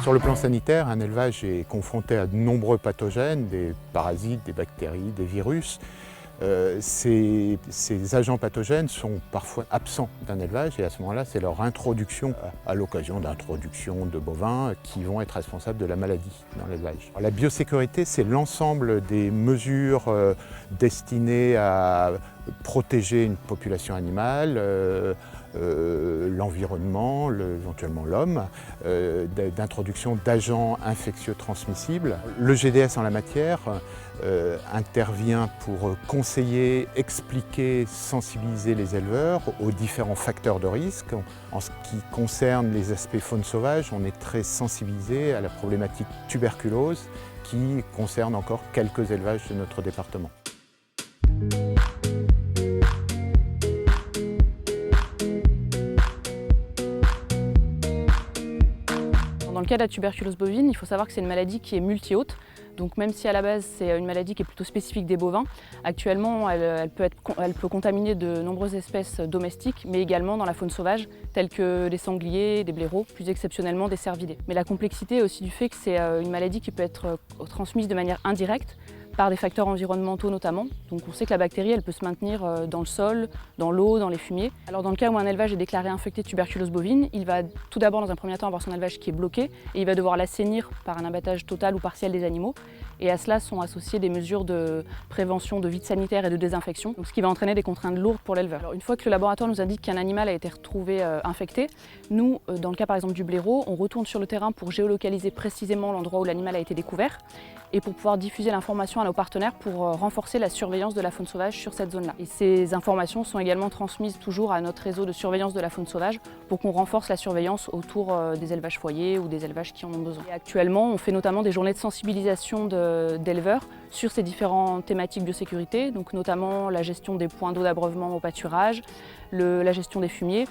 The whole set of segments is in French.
Sur le plan sanitaire, un élevage est confronté à de nombreux pathogènes, des parasites, des bactéries, des virus. Ces agents pathogènes sont parfois absents d'un élevage et à ce moment-là, c'est leur introduction à l'occasion d'introduction de bovins qui vont être responsables de la maladie dans l'élevage. La biosécurité, c'est l'ensemble des mesures destinées à protéger une population animale, l'environnement, éventuellement l'homme, d'introduction d'agents infectieux transmissibles. Le GDS en la matière intervient pour conseiller, expliquer, sensibiliser les éleveurs aux différents facteurs de risque. En ce qui concerne les aspects faune sauvage, on est très sensibilisé à la problématique tuberculose qui concerne encore quelques élevages de notre département. Dans le cas de la tuberculose bovine, il faut savoir que c'est une maladie qui est multi-hôte. Donc même si à la base c'est une maladie qui est plutôt spécifique des bovins, actuellement elle peut contaminer de nombreuses espèces domestiques, mais également dans la faune sauvage, telles que des sangliers, des blaireaux, plus exceptionnellement des cervidés. Mais la complexité est aussi du fait que c'est une maladie qui peut être transmise de manière indirecte, par des facteurs environnementaux notamment. Donc on sait que la bactérie elle peut se maintenir dans le sol, dans l'eau, dans les fumiers. Alors dans le cas où un élevage est déclaré infecté de tuberculose bovine, il va tout d'abord dans un premier temps avoir son élevage qui est bloqué et il va devoir l'assainir par un abattage total ou partiel des animaux. Et à cela sont associées des mesures de prévention de vide sanitaire et de désinfection, donc ce qui va entraîner des contraintes lourdes pour l'éleveur. Alors une fois que le laboratoire nous indique qu'un animal a été retrouvé infecté, nous, dans le cas par exemple du blaireau, on retourne sur le terrain pour géolocaliser précisément l'endroit où l'animal a été découvert et pour pouvoir diffuser l'information à nos partenaires pour renforcer la surveillance de la faune sauvage sur cette zone-là. Et ces informations sont également transmises toujours à notre réseau de surveillance de la faune sauvage pour qu'on renforce la surveillance autour des élevages foyers ou des élevages qui en ont besoin. Et actuellement, on fait notamment des journées de sensibilisation d'éleveurs sur ces différentes thématiques biosécurité, donc notamment la gestion des points d'eau d'abreuvement au pâturage, la gestion des fumiers,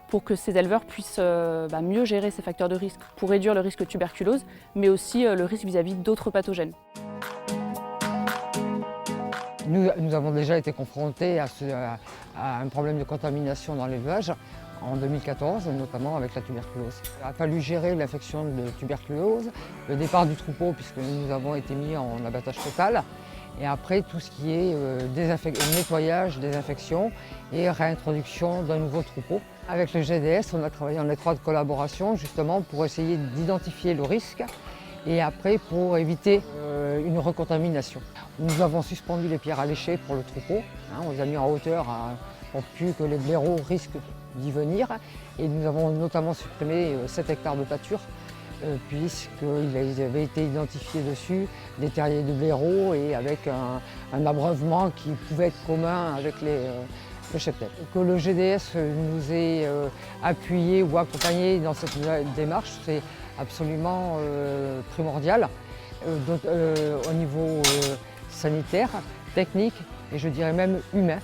pour que ces éleveurs puissent mieux gérer ces facteurs de risque pour réduire le risque de tuberculose, mais aussi le risque vis-à-vis d'autres pathogènes. Nous avons déjà été confrontés à un problème de contamination dans l'élevage en 2014, notamment avec la tuberculose. Il a fallu gérer l'infection de tuberculose, le départ du troupeau puisque nous avons été mis en abattage total, et après tout ce qui est nettoyage, désinfection et réintroduction d'un nouveau troupeau. Avec le GDS, on a travaillé en étroite collaboration justement pour essayer d'identifier le risque et après pour éviter une recontamination. Nous avons suspendu les pierres alléchées pour le troupeau, on les a mis en hauteur pour plus que les blaireaux risquent d'y venir, et nous avons notamment supprimé 7 hectares de pâture puisqu'il avait été identifié dessus des terriers de blaireaux et avec un abreuvement qui pouvait être commun avec le cheptel. Que le GDS nous ait appuyé ou accompagné dans cette démarche, c'est absolument primordial au niveau sanitaire, technique et je dirais même humain.